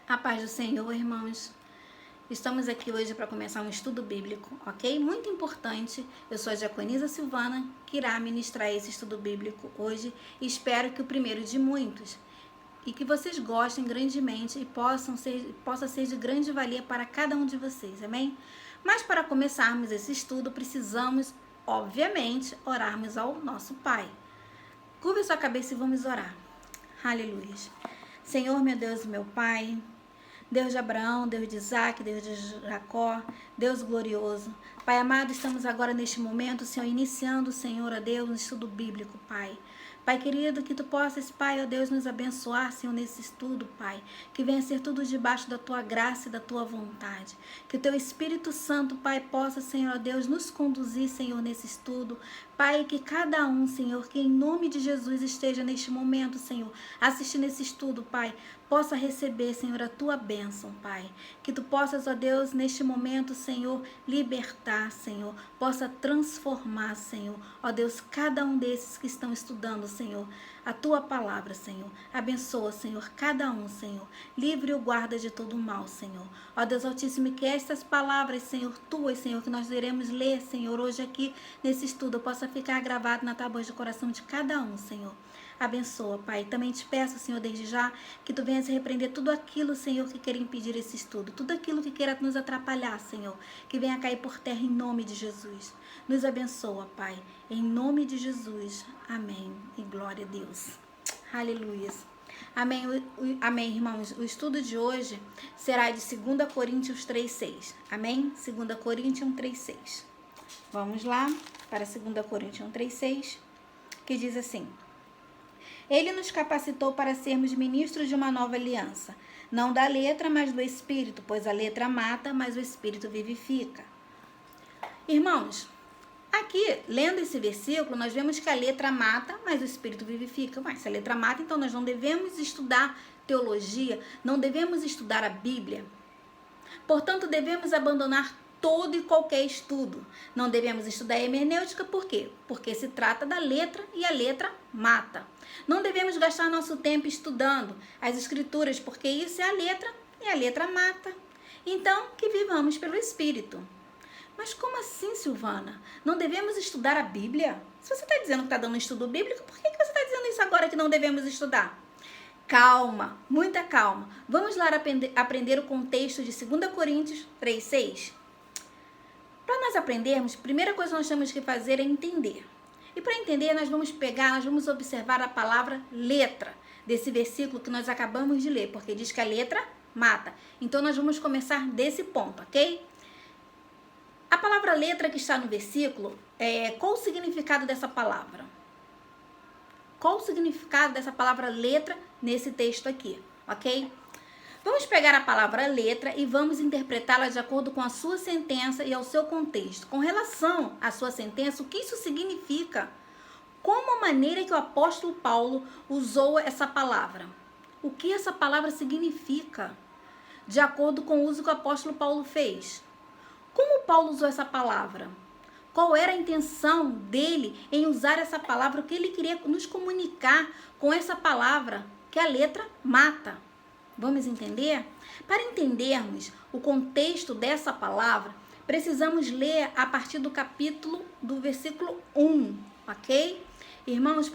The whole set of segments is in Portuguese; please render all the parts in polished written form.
A paz do Senhor, irmãos. Estamos aqui hoje para começar um estudo bíblico, ok? Muito importante. Eu sou a diaconisa Silvana, que irá ministrar esse estudo bíblico hoje. E espero que o primeiro de muitos. E que vocês gostem grandemente e possa ser de grande valia para cada um de vocês, amém? Mas para começarmos esse estudo, precisamos, obviamente, orarmos ao nosso Pai. Curva sua cabeça e vamos orar. Aleluia. Senhor, meu Deus e meu Pai, Deus de Abraão, Deus de Isaac, Deus de Jacó, Deus glorioso. Pai amado, estamos agora neste momento, Senhor, iniciando, Senhor, a Deus, um estudo bíblico, Pai. Pai querido, que Tu possas, Pai, ó Deus, nos abençoar, Senhor, nesse estudo, Pai. Que venha ser tudo debaixo da Tua graça e da Tua vontade. Que o Teu Espírito Santo, Pai, possa, Senhor, ó Deus, nos conduzir, Senhor, nesse estudo. Pai, que cada um, Senhor, que em nome de Jesus esteja neste momento, Senhor, assistindo esse estudo, Pai, possa receber, Senhor, a Tua bênção, Pai. Que Tu possas, ó Deus, neste momento, Senhor, libertar, Senhor, possa transformar, Senhor, ó Deus, cada um desses que estão estudando, Senhor, a Tua palavra, Senhor. Abençoa, Senhor, cada um, Senhor. Livre o guarda de todo o mal, Senhor. Ó Deus Altíssimo, que estas palavras, Senhor, Tuas, Senhor, que nós iremos ler, Senhor, hoje aqui nesse estudo, possa ficar gravado na tábua de coração de cada um, Senhor. Abençoa, Pai. Também te peço, Senhor, desde já, que Tu venhas repreender tudo aquilo, Senhor, que queira impedir esse estudo. Tudo aquilo que queira nos atrapalhar, Senhor. Que venha cair por terra em nome de Jesus. Nos abençoa, Pai. Em nome de Jesus. Amém. E glória a Deus. Aleluia. Amém, amém, irmãos. O estudo de hoje será de 2 Coríntios 3:6. Amém? 2 Coríntios 3:6. Vamos lá para 2 Coríntios 3:6, que diz assim: Ele nos capacitou para sermos ministros de uma nova aliança, não da letra, mas do Espírito, pois a letra mata, mas o Espírito vivifica. Irmãos, aqui, lendo esse versículo, nós vemos que a letra mata, mas o Espírito vivifica. Mas se a letra mata, então nós não devemos estudar teologia, não devemos estudar a Bíblia. Portanto, devemos abandonar todo e qualquer estudo. Não devemos estudar hermenêutica, por quê? Porque se trata da letra e a letra mata. Não devemos gastar nosso tempo estudando as escrituras, porque isso é a letra e a letra mata. Então, que vivamos pelo Espírito. Mas como assim, Silvana? Não devemos estudar a Bíblia? Se você está dizendo que está dando um estudo bíblico, por que você está dizendo isso agora que não devemos estudar? Calma, muita calma. Vamos lá aprender o contexto de 2 Coríntios 3:6? Para nós aprendermos, a primeira coisa que nós temos que fazer é entender. E para entender, nós vamos observar a palavra letra desse versículo que nós acabamos de ler, porque diz que a letra mata. Então, nós vamos começar desse ponto, ok? A palavra letra que está no versículo, qual o significado dessa palavra? Qual o significado dessa palavra letra nesse texto aqui, ok? Vamos pegar a palavra letra e vamos interpretá-la de acordo com a sua sentença e ao seu contexto. Com relação à sua sentença, o que isso significa? Como a maneira que o apóstolo Paulo usou essa palavra? O que essa palavra significa? De acordo com o uso que o apóstolo Paulo fez. Como Paulo usou essa palavra? Qual era a intenção dele em usar essa palavra? O que ele queria nos comunicar com essa palavra? Que a letra mata. Vamos entender? Para entendermos o contexto dessa palavra, precisamos ler a partir do versículo 1, ok? Irmãos,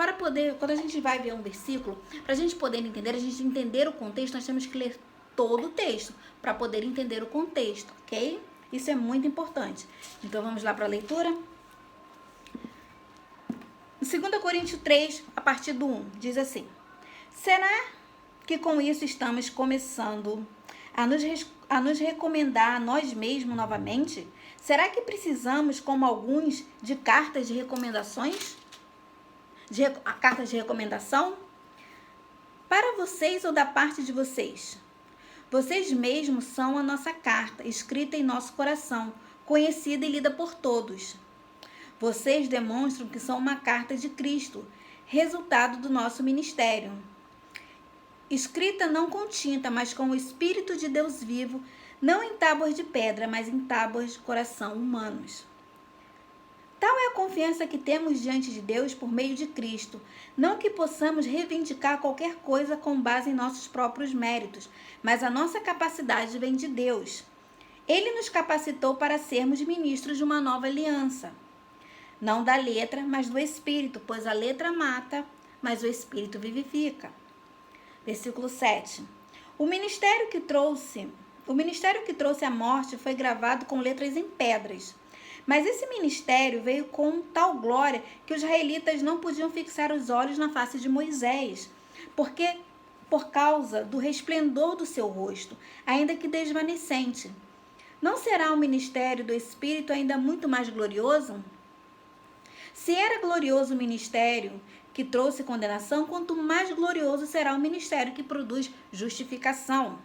quando a gente vai ver um versículo, para a gente poder entender, a gente entender o contexto, nós temos que ler todo o texto, para poder entender o contexto, ok? Isso é muito importante. Então, vamos lá para a leitura? 2 Coríntios 3, a partir do 1, diz assim: Será que com isso estamos começando a nos recomendar a nós mesmos novamente? Será que precisamos, como alguns, de cartas de recomendações? Cartas de recomendação? Para vocês ou da parte de vocês? Vocês mesmos são a nossa carta, escrita em nosso coração, conhecida e lida por todos. Vocês demonstram que são uma carta de Cristo, resultado do nosso ministério. Escrita não com tinta, mas com o Espírito de Deus vivo, não em tábuas de pedra, mas em tábuas de coração humanos. Tal é a confiança que temos diante de Deus por meio de Cristo. Não que possamos reivindicar qualquer coisa com base em nossos próprios méritos, mas a nossa capacidade vem de Deus. Ele nos capacitou para sermos ministros de uma nova aliança. Não da letra, mas do Espírito, pois a letra mata, mas o Espírito vivifica. Versículo 7. O ministério que trouxe a morte foi gravado com letras em pedras. Mas esse ministério veio com tal glória que os israelitas não podiam fixar os olhos na face de Moisés, porque por causa do resplendor do seu rosto, ainda que desvanecente. Não será o ministério do Espírito ainda muito mais glorioso? Se era glorioso o ministério que trouxe condenação, quanto mais glorioso será o ministério que produz justificação.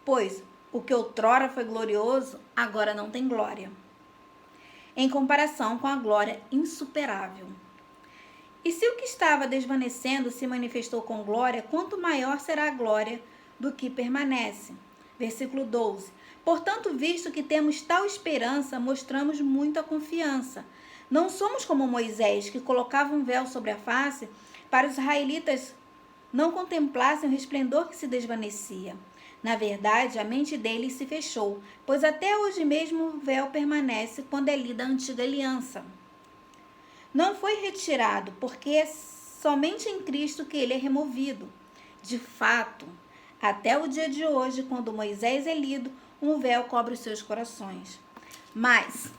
Pois o que outrora foi glorioso, agora não tem glória, em comparação com a glória insuperável. E se o que estava desvanecendo se manifestou com glória, quanto maior será a glória do que permanece. Versículo 12. Portanto, visto que temos tal esperança, mostramos muita confiança. Não somos como Moisés, que colocava um véu sobre a face para os israelitas não contemplassem o resplendor que se desvanecia. Na verdade, a mente deles se fechou, pois até hoje mesmo o véu permanece quando é lida a antiga aliança. Não foi retirado, porque é somente em Cristo que ele é removido. De fato, até o dia de hoje, quando Moisés é lido, um véu cobre os seus corações. Mas,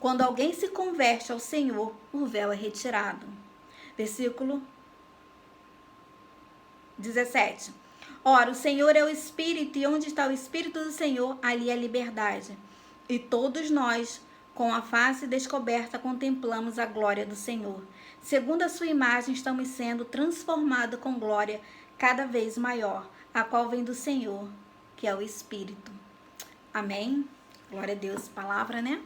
quando alguém se converte ao Senhor, o véu é retirado. Versículo 17. Ora, o Senhor é o Espírito, e onde está o Espírito do Senhor, ali é a liberdade. E todos nós, com a face descoberta, contemplamos a glória do Senhor. Segundo a sua imagem, estamos sendo transformados com glória cada vez maior, a qual vem do Senhor, que é o Espírito. Amém? Glória a Deus, palavra, né?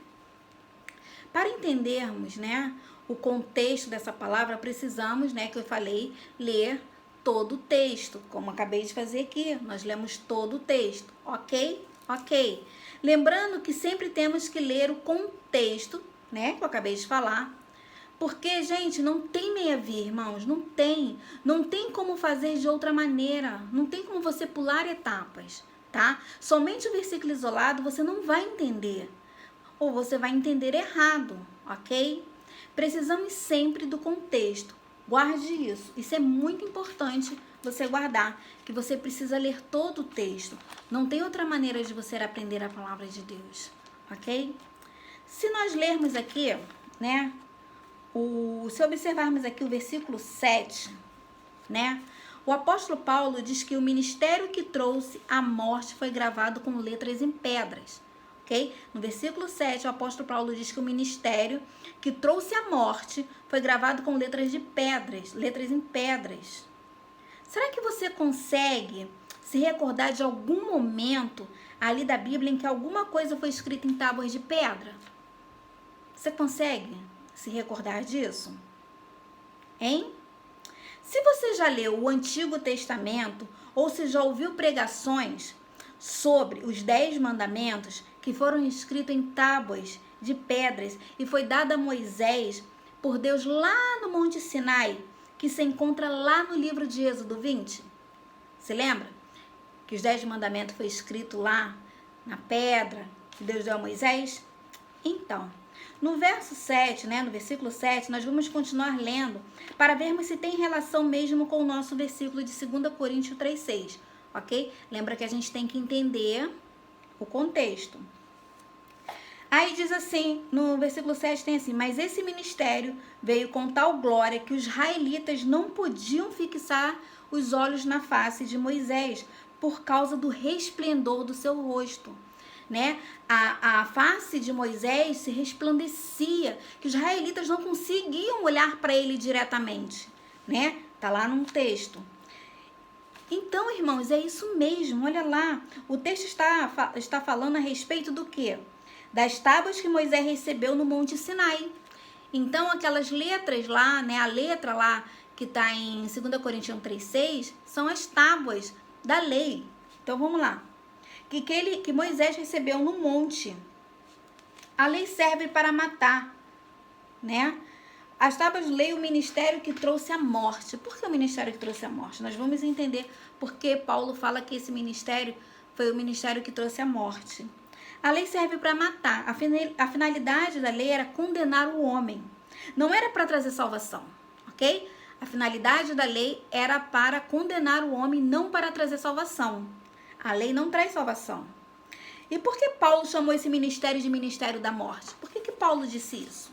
Para entendermos, né, o contexto dessa palavra, precisamos, né, que eu falei, ler todo o texto, como acabei de fazer aqui. Nós lemos todo o texto, ok? Ok. Lembrando que sempre temos que ler o contexto, né, que eu acabei de falar, porque, gente, não tem meia-via, irmãos, não tem como fazer de outra maneira, não tem como você pular etapas, tá? Somente o versículo isolado você não vai entender, ou você vai entender errado, ok? Precisamos sempre do contexto. Guarde isso é muito importante você guardar, que você precisa ler todo o texto. Não tem outra maneira de você aprender a palavra de Deus, ok? Se nós lermos aqui, né, se observarmos aqui o versículo 7, né, o apóstolo Paulo diz que o ministério que trouxe a morte foi gravado com letras em pedras. Okay? No versículo 7, o apóstolo Paulo diz que o ministério que trouxe a morte foi gravado com letras em pedras. Será que você consegue se recordar de algum momento ali da Bíblia em que alguma coisa foi escrita em tábuas de pedra? Você consegue se recordar disso? Hein? Se você já leu o Antigo Testamento ou se já ouviu pregações sobre os 10 mandamentos que foram escritos em tábuas de pedras e foi dado a Moisés por Deus lá no Monte Sinai, que se encontra lá no livro de Êxodo 20. Se lembra? Que os 10 mandamentos foi escrito lá na pedra que Deus deu a Moisés? Então, no verso 7, né, no versículo 7, nós vamos continuar lendo para vermos se tem relação mesmo com o nosso versículo de 2 Coríntios 3,6. Ok? Lembra que a gente tem que entender o contexto. Aí diz assim, no versículo 7 tem assim: mas esse ministério veio com tal glória que os israelitas não podiam fixar os olhos na face de Moisés por causa do resplendor do seu rosto. Né? A face de Moisés se resplandecia, que os israelitas não conseguiam olhar para ele diretamente. Né? Tá lá no texto. Então, irmãos, é isso mesmo, olha lá. O texto está falando a respeito do quê? Das tábuas que Moisés recebeu no Monte Sinai. Então, aquelas letras lá, né, a letra lá que está em 2 Coríntios 3,6, são as tábuas da lei. Então, vamos lá. Que Moisés recebeu no monte. A lei serve para matar, né? As tábuas de lei, o ministério que trouxe a morte. Por que o ministério que trouxe a morte? Nós vamos entender porque Paulo fala que esse ministério foi o ministério que trouxe a morte. A lei serve para matar. A finalidade da lei era condenar o homem. Não era para trazer salvação, ok? A finalidade da lei era para condenar o homem, não para trazer salvação. A lei não traz salvação. E por que Paulo chamou esse ministério de ministério da morte? Por que Paulo disse isso?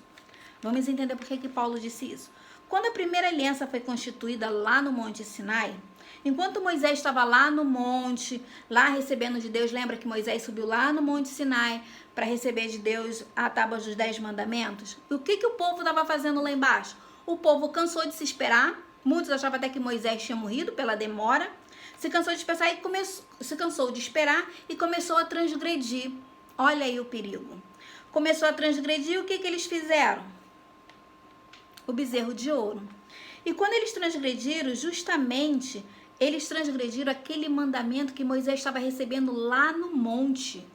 Vamos entender por que Paulo disse isso. Quando a primeira aliança foi constituída lá no Monte Sinai, enquanto Moisés estava lá no monte, lá recebendo de Deus, lembra que Moisés subiu lá no Monte Sinai para receber de Deus a tábua dos 10 mandamentos? E o que o povo estava fazendo lá embaixo? O povo cansou de se esperar, muitos achavam até que Moisés tinha morrido pela demora, se cansou de esperar e começou a transgredir. Olha aí o perigo. Começou a transgredir, o que eles fizeram? O bezerro de ouro. E quando eles transgrediram, justamente, eles transgrediram aquele mandamento que Moisés estava recebendo lá no monte,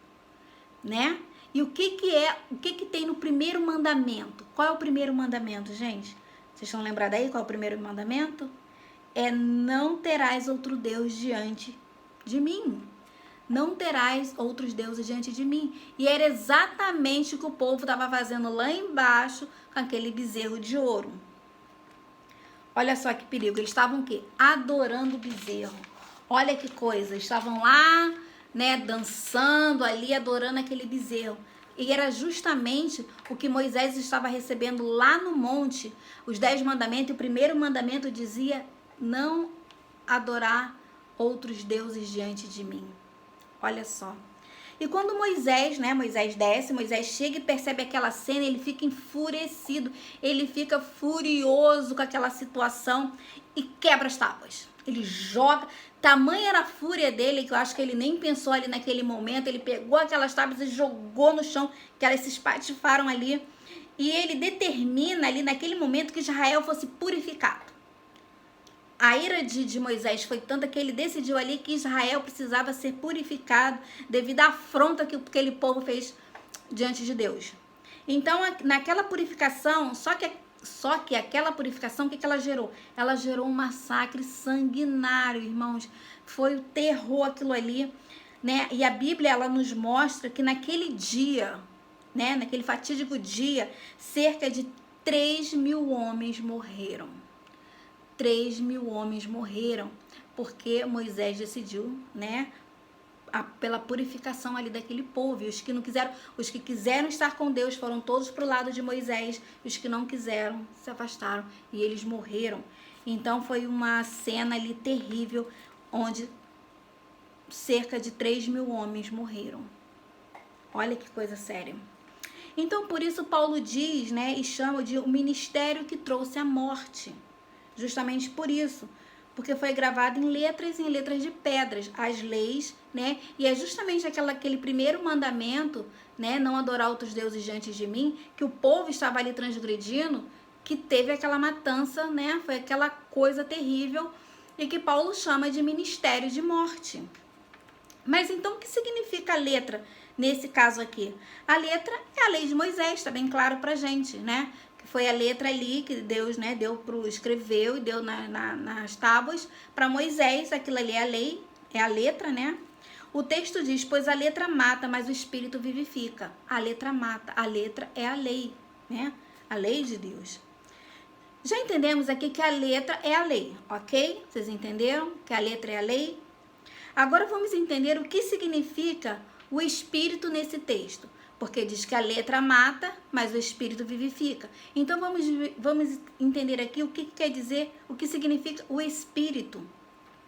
né? E o que tem no primeiro mandamento? Qual é o primeiro mandamento, gente? Vocês estão lembrados aí qual é o primeiro mandamento? É não terás outro Deus diante de mim. Não terás outros deuses diante de mim. E era exatamente o que o povo estava fazendo lá embaixo com aquele bezerro de ouro. Olha só que perigo. Eles estavam o quê? Adorando o bezerro. Olha que coisa. Estavam lá, né, dançando ali, adorando aquele bezerro. E era justamente o que Moisés estava recebendo lá no monte. Os 10 mandamentos. E o primeiro mandamento dizia: não adorar outros deuses diante de mim. Olha só. E quando Moisés desce, Moisés chega e percebe aquela cena, ele fica enfurecido, ele fica furioso com aquela situação e quebra as tábuas. Ele joga, tamanha era a fúria dele, que eu acho que ele nem pensou ali naquele momento, ele pegou aquelas tábuas e jogou no chão, que elas se espatifaram ali, e ele determina ali naquele momento que Israel fosse purificado. A ira de Moisés foi tanta que ele decidiu ali que Israel precisava ser purificado devido à afronta que aquele povo fez diante de Deus. Então, naquela purificação, só que aquela purificação, o que ela gerou? Ela gerou um massacre sanguinário, irmãos. Foi o terror aquilo ali, né? E a Bíblia, ela nos mostra que naquele dia, né? Naquele fatídico dia, cerca de 3.000 homens morreram. 3.000 homens morreram, porque Moisés decidiu, né, pela purificação ali daquele povo. E os que quiseram estar com Deus foram todos para o lado de Moisés, e os que não quiseram se afastaram e eles morreram. Então foi uma cena ali terrível, onde cerca de 3.000 homens morreram. Olha que coisa séria. Então por isso Paulo diz, né, e chama de o ministério que trouxe a morte. Justamente por isso, porque foi gravado em letras de pedras, as leis, né? E é justamente aquele primeiro mandamento, né? Não adorar outros deuses diante de mim, que o povo estava ali transgredindo, que teve aquela matança, né? Foi aquela coisa terrível e que Paulo chama de ministério de morte. Mas então o que significa a letra nesse caso aqui? A letra é a lei de Moisés, tá bem claro pra gente, né? Foi a letra ali que Deus, né, escreveu e deu nas tábuas para Moisés. Aquilo ali é a lei, é a letra, né? O texto diz: pois a letra mata, mas o espírito vivifica. A letra mata, a letra é a lei, né? A lei de Deus. Já entendemos aqui que a letra é a lei, ok? Vocês entenderam que a letra é a lei? Agora vamos entender o que significa o espírito nesse texto. Porque diz que a letra mata, mas o espírito vivifica. Então vamos entender aqui o que quer dizer, o que significa o espírito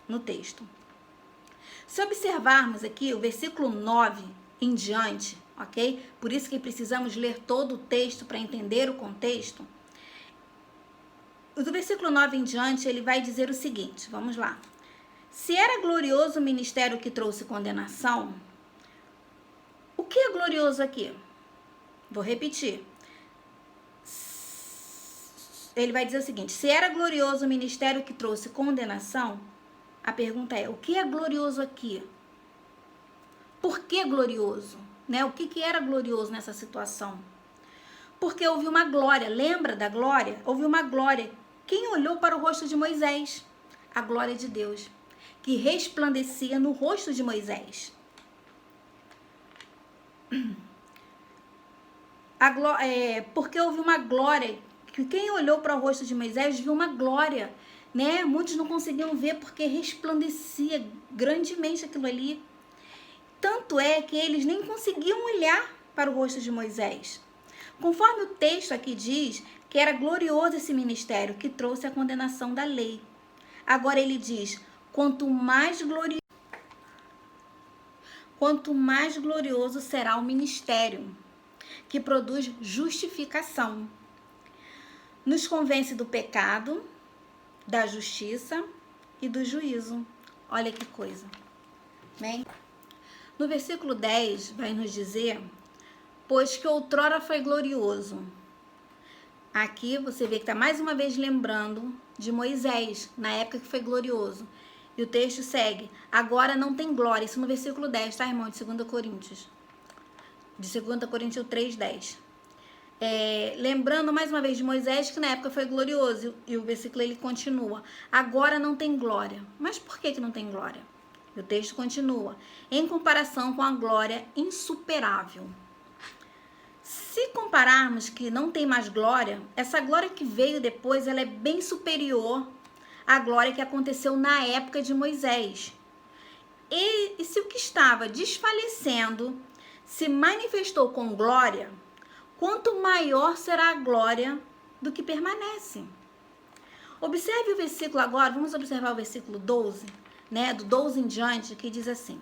no texto. Se observarmos aqui o versículo 9 em diante, ok? Por isso que precisamos ler todo o texto para entender o contexto. Do versículo 9 em diante, ele vai dizer o seguinte, vamos lá. Se era glorioso o ministério que trouxe condenação, o que é glorioso aqui? Vou repetir. Ele vai dizer o seguinte: se era glorioso o ministério que trouxe condenação, a pergunta é: o que é glorioso aqui? Por que glorioso? Né? O que era glorioso nessa situação? porque houve uma glória. Lembra da glória? Houve uma glória. Quem olhou para o rosto de Moisés? A glória de Deus, que resplandecia no rosto de Moisés. Porque houve uma glória, que quem olhou para o rosto de Moisés viu uma glória, né? Muitos não conseguiam ver porque resplandecia grandemente aquilo ali. Tanto é que eles nem conseguiam olhar para o rosto de Moisés. Conforme o texto aqui diz que era glorioso esse ministério que trouxe a condenação da lei. Agora ele diz, quanto mais glorioso será o ministério que produz justificação. Nos convence do pecado, da justiça e do juízo. Olha que coisa. Bem, no versículo 10 vai nos dizer, pois que outrora foi glorioso. Aqui você vê que está mais uma vez lembrando de Moisés, na época que foi glorioso. E o texto segue, agora não tem glória. Isso no versículo 10, tá, irmão? De 2 Coríntios. De 2 Coríntios 3:10. Lembrando mais uma vez de Moisés, que na época foi glorioso. E o versículo ele continua, agora não tem glória. Mas por que não tem glória? E o texto continua, em comparação com a glória insuperável. Se compararmos que não tem mais glória, essa glória que veio depois, ela é bem superior à glória que aconteceu na época de Moisés. E se o que estava desfalecendo se manifestou com glória, quanto maior será a glória do que permanece. Observe o versículo agora, vamos observar o versículo 12, né, do 12 em diante, que diz assim,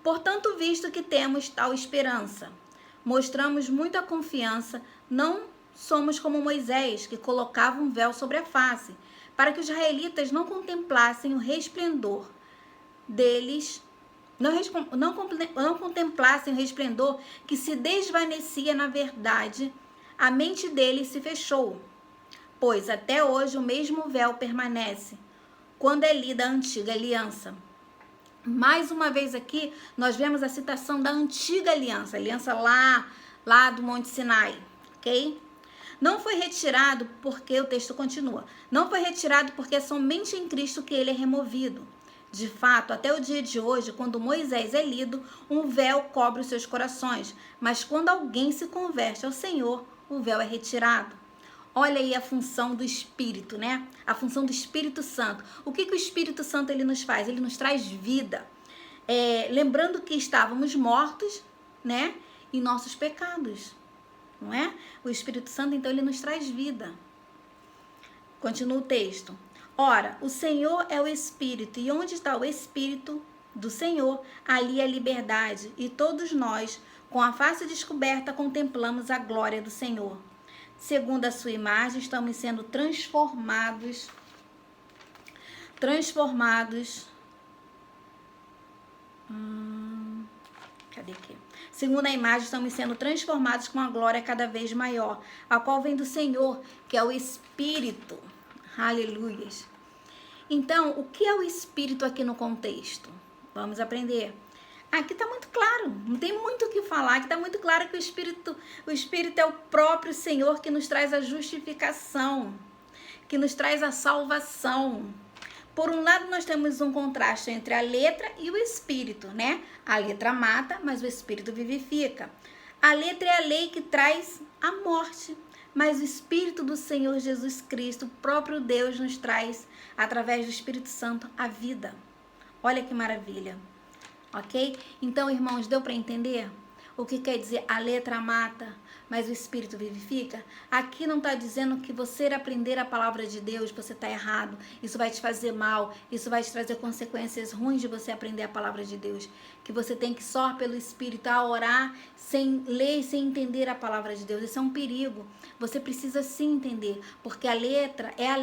portanto, visto que temos tal esperança, mostramos muita confiança, não somos como Moisés, que colocava um véu sobre a face, para que os israelitas não contemplassem o resplendor deles, não contemplassem o resplendor que se desvanecia na verdade, a mente deles se fechou, pois até hoje o mesmo véu permanece, quando é lida a antiga aliança. Mais uma vez aqui, nós vemos a citação da antiga aliança, aliança lá do Monte Sinai, ok? Não foi retirado porque, o texto continua, não foi retirado porque é somente em Cristo que ele é removido. De fato, até o dia de hoje, quando Moisés é lido, um véu cobre os seus corações, mas quando alguém se converte ao Senhor, o véu é retirado. Olha aí a função do Espírito, né? A função do Espírito Santo. O que o Espírito Santo ele nos faz? Ele nos traz vida. Lembrando que estávamos mortos, né? Em nossos pecados, não é? O Espírito Santo, então, ele nos traz vida. Continua o texto. Ora, o Senhor é o Espírito, e onde está o Espírito do Senhor, ali é liberdade. E todos nós, com a face descoberta, contemplamos a glória do Senhor. Segundo a sua imagem, estamos sendo transformados. Cadê aqui? Segundo a imagem, estamos sendo transformados com uma glória cada vez maior, a qual vem do Senhor, que é o Espírito. Aleluias. Então, o que é o Espírito aqui no contexto? Vamos aprender. Aqui está muito claro, não tem muito o que falar, aqui está muito claro que o Espírito é o próprio Senhor que nos traz a justificação, que nos traz a salvação. Por um lado, nós temos um contraste entre a letra e o Espírito, né? A letra mata, mas o Espírito vivifica. A letra é a lei que traz a morte, mas o Espírito do Senhor Jesus Cristo, o próprio Deus, nos traz, através do Espírito Santo, a vida. Olha que maravilha. Ok? Então, irmãos, deu para entender o que quer dizer a letra mata, mas o Espírito vivifica? Aqui não está dizendo que você aprender a palavra de Deus, você está errado, isso vai te fazer mal, isso vai te trazer consequências ruins de você aprender a palavra de Deus. Que você tem que só pelo Espírito a orar, sem ler, sem entender a palavra de Deus. Isso é um perigo. Você precisa sim entender, porque a letra é a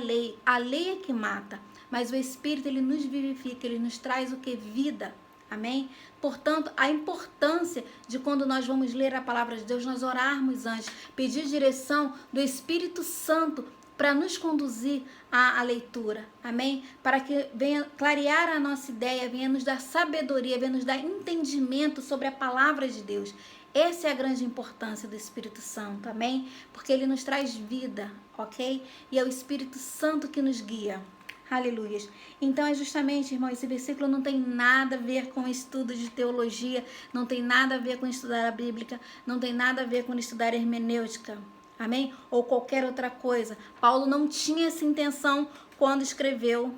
lei é que mata, mas o Espírito ele nos vivifica, ele nos traz o que? Vida. Amém? Portanto, a importância de quando nós vamos ler a palavra de Deus, nós orarmos antes, pedir direção do Espírito Santo para nos conduzir à leitura, amém? Para que venha clarear a nossa ideia, venha nos dar sabedoria, venha nos dar entendimento sobre a palavra de Deus. Essa é a grande importância do Espírito Santo, amém? Porque ele nos traz vida, ok? E é o Espírito Santo que nos guia. Aleluias. Então é justamente, irmão, esse versículo não tem nada a ver com estudo de teologia, não tem nada a ver com estudar a Bíblia, não tem nada a ver com estudar hermenêutica, amém? Ou qualquer outra coisa. Paulo não tinha essa intenção quando escreveu,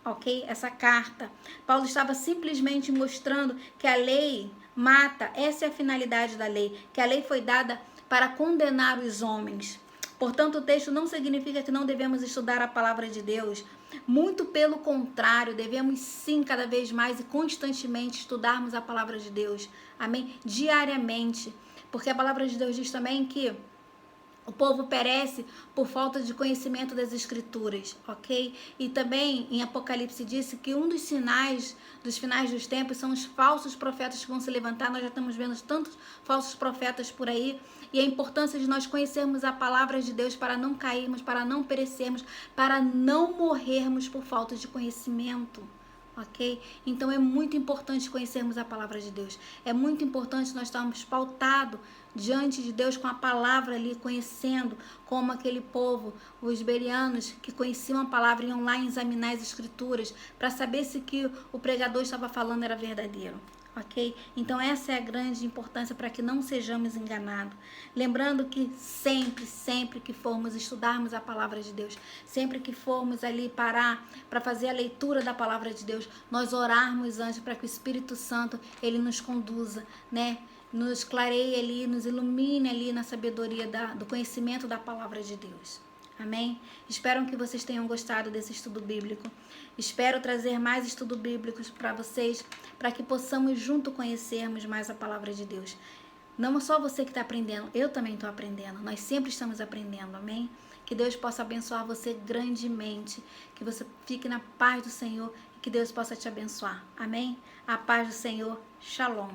ok? Essa carta. Paulo estava simplesmente mostrando que a lei mata, essa é a finalidade da lei, que a lei foi dada para condenar os homens. Portanto, o texto não significa que não devemos estudar a palavra de Deus. Muito pelo contrário, devemos sim cada vez mais e constantemente estudarmos a palavra de Deus. Amém? Diariamente. Porque a palavra de Deus diz também que o povo perece por falta de conhecimento das Escrituras, ok? E também em Apocalipse disse que um dos sinais dos finais dos tempos são os falsos profetas que vão se levantar. Nós já estamos vendo tantos falsos profetas por aí. E a importância de nós conhecermos a palavra de Deus para não cairmos, para não perecermos, para não morrermos por falta de conhecimento. Ok? Então é muito importante conhecermos a palavra de Deus. É muito importante nós estarmos pautados diante de Deus com a palavra ali, conhecendo, como aquele povo, os bereanos, que conheciam a palavra, iam lá examinar as escrituras para saber se o que o pregador estava falando era verdadeiro. Ok? Então essa é a grande importância para que não sejamos enganados. Lembrando que sempre que formos estudarmos a palavra de Deus, sempre que formos ali parar para fazer a leitura da palavra de Deus, nós orarmos antes para que o Espírito Santo ele nos conduza, né? Nos clareie ali, nos ilumine ali na sabedoria do conhecimento da palavra de Deus. Amém? Espero que vocês tenham gostado desse estudo bíblico. Espero trazer mais estudos bíblicos para vocês, para que possamos junto conhecermos mais a palavra de Deus. Não é só você que está aprendendo, eu também estou aprendendo. Nós sempre estamos aprendendo, amém? Que Deus possa abençoar você grandemente, que você fique na paz do Senhor e que Deus possa te abençoar, amém? A paz do Senhor, shalom.